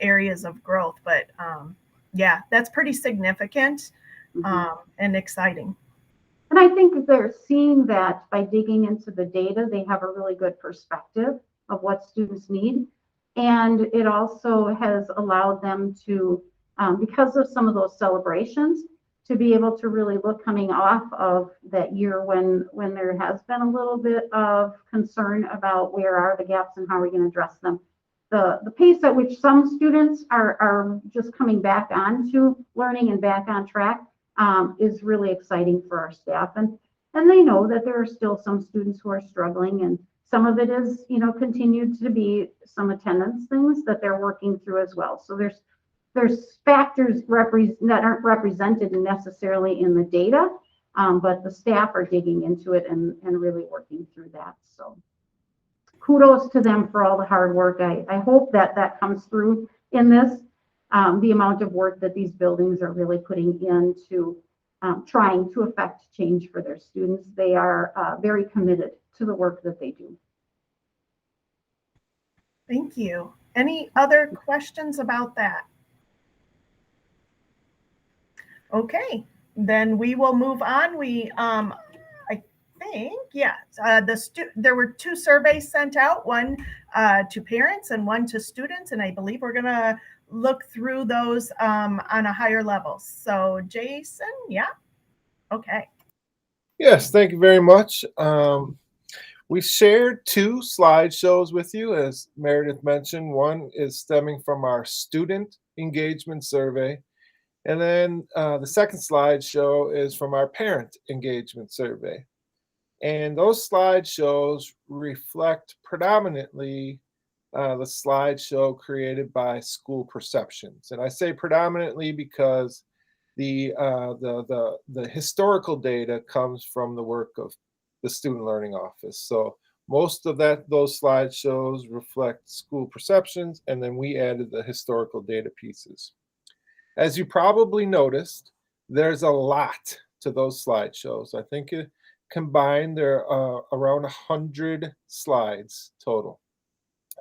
[SPEAKER 1] areas of growth, but yeah, that's pretty significant and exciting.
[SPEAKER 2] And I think they're seeing that by digging into the data, they have a really good perspective of what students need. And it also has allowed them to, because of some of those celebrations, to be able to really look coming off of that year when there has been a little bit of concern about where are the gaps and how are we going to address them. The pace at which some students are just coming back onto learning and back on track is really exciting for our staff. And And they know that there are still some students who are struggling, and some of it is, continued to be some attendance things that they're working through as well. So there's factors that aren't represented necessarily in the data, but the staff are digging into it and really working through that. So kudos to them for all the hard work. I hope that comes through in this, the amount of work that these buildings are really putting into trying to affect change for their students. They are very committed to the work that they do.
[SPEAKER 1] Thank you. Any other questions about that? Okay, then we will move on. I think, yes, there were 2 surveys sent out, one to parents and one to students, and I believe we're gonna look through those on a higher level. So Jason, yeah, okay.
[SPEAKER 6] Yes, thank you very much. We shared 2 slideshows with you, as Meredith mentioned. One is stemming from our student engagement survey. And then the second slideshow is from our parent engagement survey. And those slideshows reflect predominantly the slideshow created by School Perceptions. And I say predominantly because the historical data comes from the work of the Student Learning Office. So most of those slideshows reflect School Perceptions, and then we added the historical data pieces. As you probably noticed, there's a lot to those slideshows. I think combined there are around 100 slides total.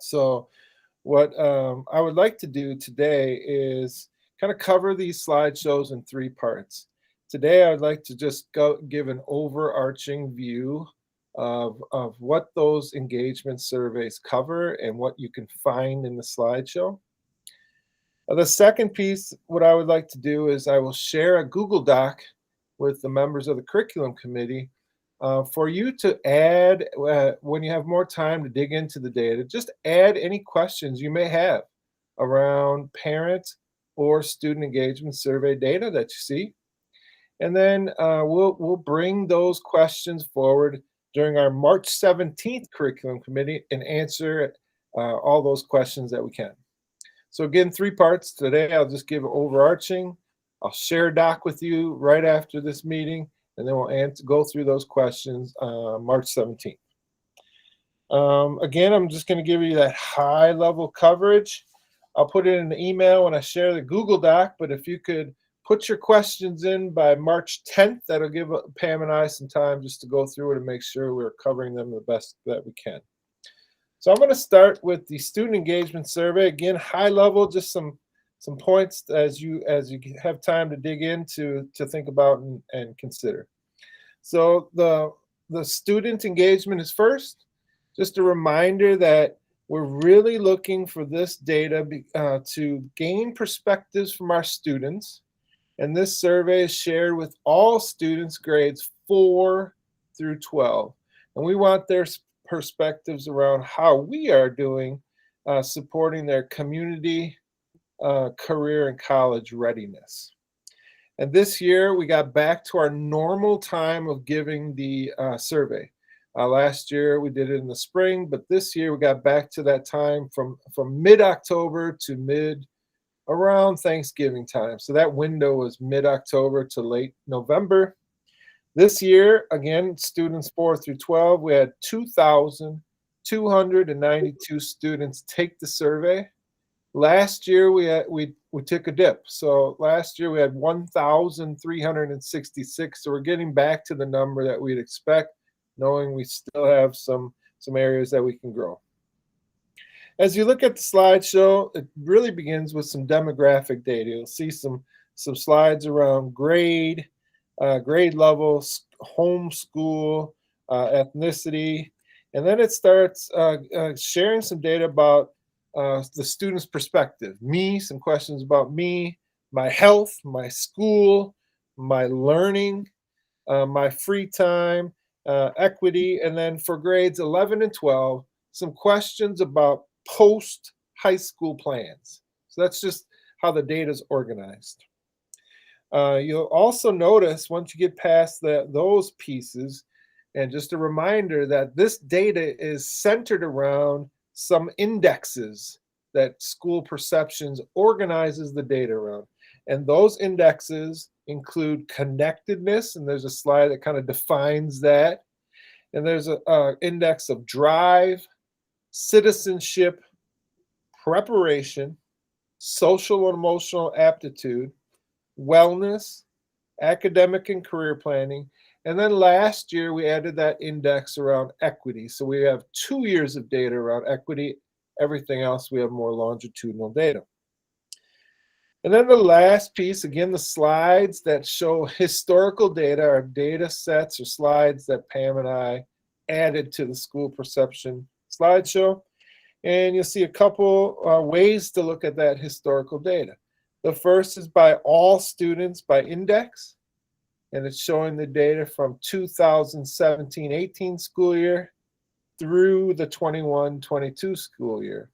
[SPEAKER 6] So what I would like to do today is kind of cover these slideshows in 3 parts. Today, I'd like to just give an overarching view of what those engagement surveys cover and what you can find in the slideshow. The second piece, what I would like to do is I will share a Google Doc with the members of the curriculum committee for you to add, when you have more time to dig into the data, just add any questions you may have around parent or student engagement survey data that you see. And then we'll bring those questions forward during our March 17th curriculum committee and answer all those questions that we can. So again, 3 parts. Today, I'll just give overarching. I'll share a doc with you right after this meeting, and then we'll go through those questions March 17th. Again, I'm just going to give you that high level coverage. I'll put it in the email when I share the Google Doc, but if you could put your questions in by March 10th, that'll give Pam and I some time just to go through it and make sure we're covering them the best that we can. So I'm going to start with the student engagement survey. Again, high level, just some points as you have time to dig into to think about and consider. So the student engagement is first. Just a reminder that we're really looking for this data to gain perspectives from our students. And this survey is shared with all students grades 4 through 12. And we want their perspectives around how we are doing supporting their community, career, and college readiness. And this year, we got back to our normal time of giving the survey. Last year, we did it in the spring, but this year, we got back to that time from mid-October to around Thanksgiving time. So that window was mid-October to late November. This year, again, students 4 through 12, we had 2,292 students take the survey. Last year, we took a dip. So last year, we had 1,366. So we're getting back to the number that we'd expect, knowing we still have some areas that we can grow. As you look at the slideshow, it really begins with some demographic data. You'll see some slides around grade levels, homeschool, ethnicity, and then it starts sharing some data about the student's perspective. Some questions about me, my health, my school, my learning, my free time, equity, and then for grades 11 and 12, some questions about post-high school plans. So that's just how the data is organized. You'll also notice once you get past those pieces, and just a reminder that this data is centered around some indexes that School Perceptions organizes the data around. And those indexes include connectedness, and there's a slide that kind of defines that. And there's an index of drive, citizenship, preparation, social and emotional aptitude, wellness, academic and career planning. And then last year, we added that index around equity. So we have 2 years of data around equity. Everything else, we have more longitudinal data. And then the last piece, again, the slides that show historical data are data sets or slides that Pam and I added to the school perception slideshow. And you'll see a couple ways to look at that historical data. The first is by all students by index, and it's showing the data from 2017-18 school year through the 21-22 school year.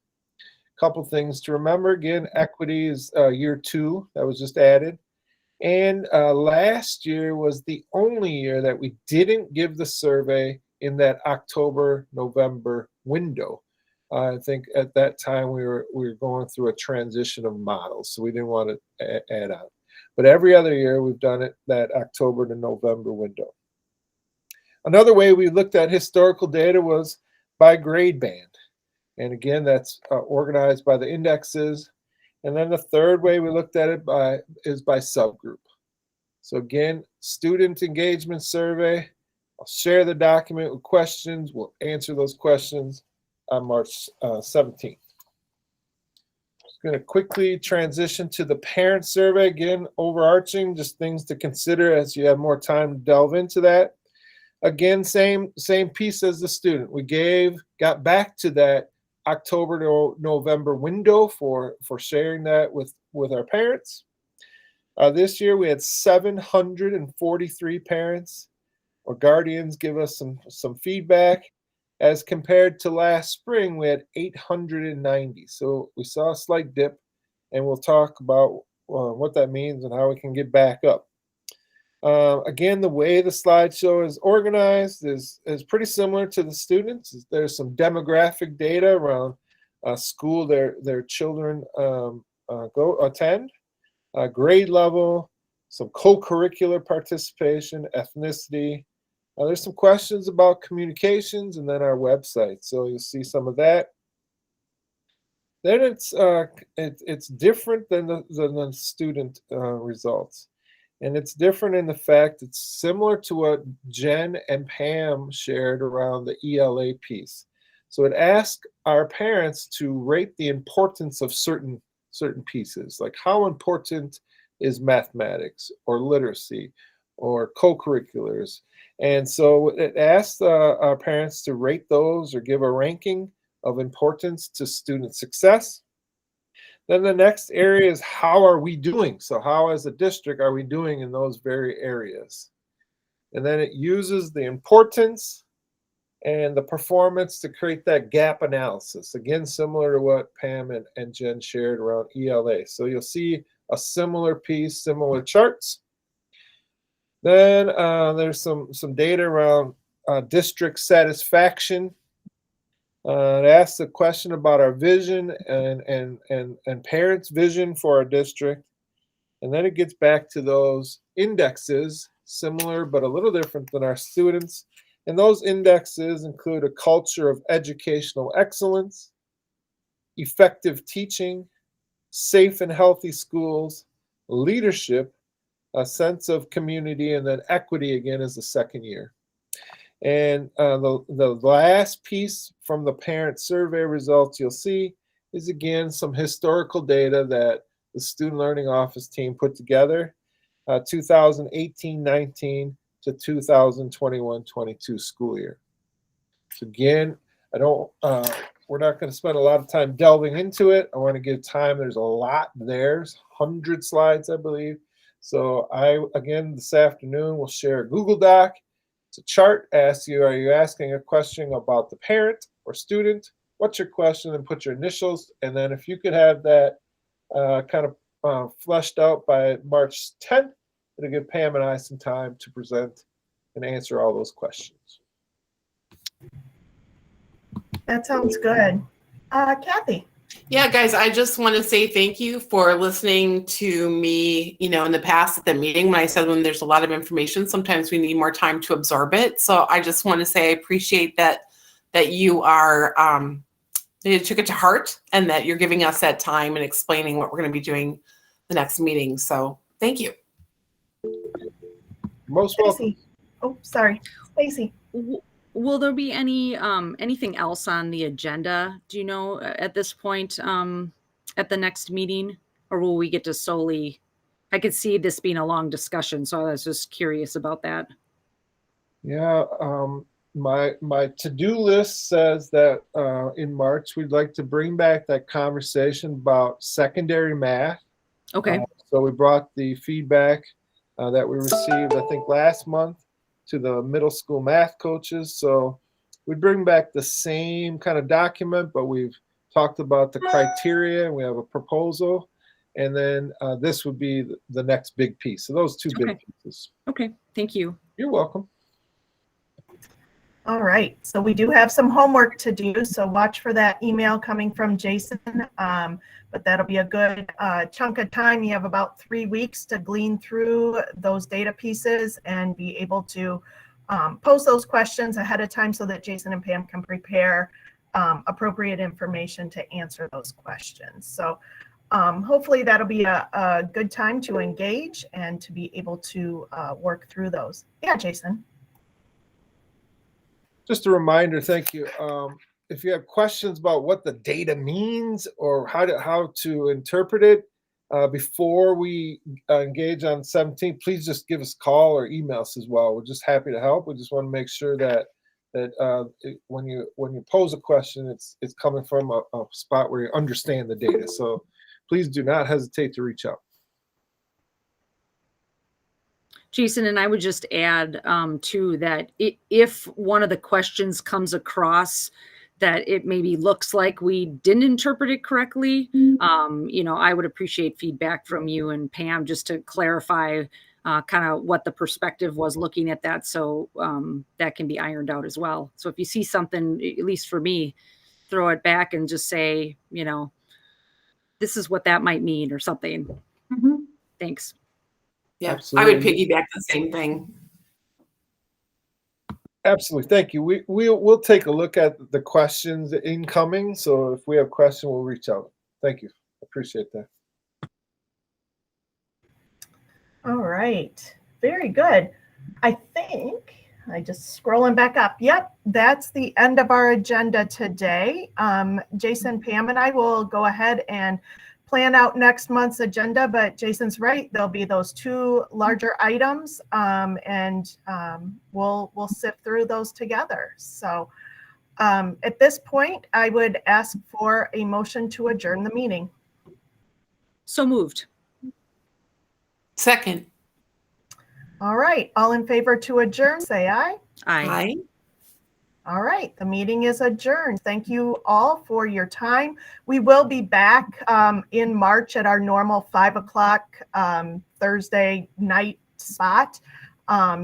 [SPEAKER 6] Couple things to remember. Again, equity is year 2 that was just added. And last year was the only year that we didn't give the survey in that October-November window. I think at that time we were going through a transition of models, so we didn't want to add on. But every other year we've done it that October to November window. Another way we looked at historical data was by grade band. And again, that's organized by the indexes. And then the third way we looked at it is by subgroup. So again, student engagement survey. I'll share the document with questions. We'll answer those questions on March 17th. Just going to quickly transition to the parent survey. Again, overarching, just things to consider as you have more time to delve into that. Again, same piece as the student. We got back to that October to November window for sharing that with our parents. This year we had 743 parents or guardians give us some feedback. As compared to last spring, we had 890. So we saw a slight dip, and we'll talk about what that means and how we can get back up. Again, the way the slideshow is organized is pretty similar to the students. There's some demographic data around school their children go attend, grade level, some co-curricular participation, ethnicity. There's some questions about communications, and then our website. So you'll see some of that. Then it's different than the student results. And it's different in the fact it's similar to what Jen and Pam shared around the ELA piece. So it asked our parents to rate the importance of certain pieces, like how important is mathematics or literacy or co-curriculars. And so it asked our parents to rate those or give a ranking of importance to student success. Then the next area is how are we doing? So how as a district are we doing in those very areas? And then it uses the importance and the performance to create that gap analysis. Again, similar to what Pam and Jen shared around ELA. So you'll see a similar piece, similar charts. Then there's some data around district satisfaction. It asks a question about our vision and parents' vision for our district. And then it gets back to those indexes, similar but a little different than our students. And those indexes include a culture of educational excellence, effective teaching, safe and healthy schools, leadership, a sense of community, and then equity again is the second year. And the last piece from the parent survey results you'll see is again some historical data that the Student Learning Office team put together, 2018-19 to 2021-22 school year. So again, we're not going to spend a lot of time delving into it. I want to give time. There's a lot there, 100 slides, I believe. So again, this afternoon, we'll share a Google Doc. It's a chart, asks you, are you asking a question about the parent or student? What's your question? And put your initials. And then if you could have that kind of fleshed out by March 10th, It'll give Pam and I some time to present and answer all those questions.
[SPEAKER 1] That sounds good. Kathy.
[SPEAKER 5] Yeah, guys, I just want to say thank you for listening to me, in the past at the meeting when I said when there's a lot of information, sometimes we need more time to absorb it. So I just want to say I appreciate that you are, that you took it to heart and that you're giving us that time and explaining what we're going to be doing the next meeting. So thank you.
[SPEAKER 6] Most welcome.
[SPEAKER 1] Stacy. Oh, sorry. Stacy.
[SPEAKER 4] Will there be any anything else on the agenda, do you know, at this point, at the next meeting? Or will we get to solely, I could see this being a long discussion, so I was just curious about that.
[SPEAKER 6] Yeah, my to-do list says that in March, we'd like to bring back that conversation about secondary math.
[SPEAKER 4] Okay.
[SPEAKER 6] So we brought the feedback that we received, I think, last month to the middle school math coaches. So we bring back the same kind of document, but we've talked about the criteria and we have a proposal. And then this would be the next big piece. So those two big pieces.
[SPEAKER 4] Okay, thank you.
[SPEAKER 6] You're welcome.
[SPEAKER 1] All right, so we do have some homework to do, so watch for that email coming from Jason. But that'll be a good chunk of time. You have about 3 weeks to glean through those data pieces and be able to pose those questions ahead of time so that Jason and Pam can prepare appropriate information to answer those questions. So hopefully that'll be a good time to engage and to be able to work through those. Yeah, Jason.
[SPEAKER 6] Just a reminder, thank you. If you have questions about what the data means or how to interpret it before we engage on 17th, please just give us a call or email us as well. We're just happy to help. We just want to make sure that when you pose a question, it's coming from a spot where you understand the data. So please do not hesitate to reach out.
[SPEAKER 4] Jason, and I would just add too that if one of the questions comes across that it maybe looks like we didn't interpret it correctly, I would appreciate feedback from you and Pam just to clarify kind of what the perspective was looking at that, so that can be ironed out as well. So if you see something, at least for me, throw it back and just say, this is what that might mean or something.
[SPEAKER 2] Mm-hmm.
[SPEAKER 4] Thanks.
[SPEAKER 5] Yeah,
[SPEAKER 6] Absolutely.
[SPEAKER 5] I would piggyback the same thing.
[SPEAKER 6] Absolutely. Thank you. We'll take a look at the questions incoming. So if we have questions, we'll reach out. Thank you. Appreciate that.
[SPEAKER 1] All right, very good. I think I just scrolling back up. Yep, that's the end of our agenda today. Jason, Pam, and I will go ahead and plan out next month's agenda, but Jason's right. There'll be those 2 larger items, and we'll sift through those together. So at this point, I would ask for a motion to adjourn the meeting.
[SPEAKER 4] So moved.
[SPEAKER 5] Second.
[SPEAKER 1] All right, all in favor to adjourn, say aye.
[SPEAKER 4] Aye.
[SPEAKER 5] Aye.
[SPEAKER 1] All right, the meeting is adjourned. Thank you all for your time. We will be back in March at our normal 5 o'clock Thursday night spot.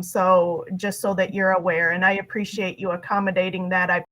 [SPEAKER 1] So just so that you're aware, and I appreciate you accommodating that.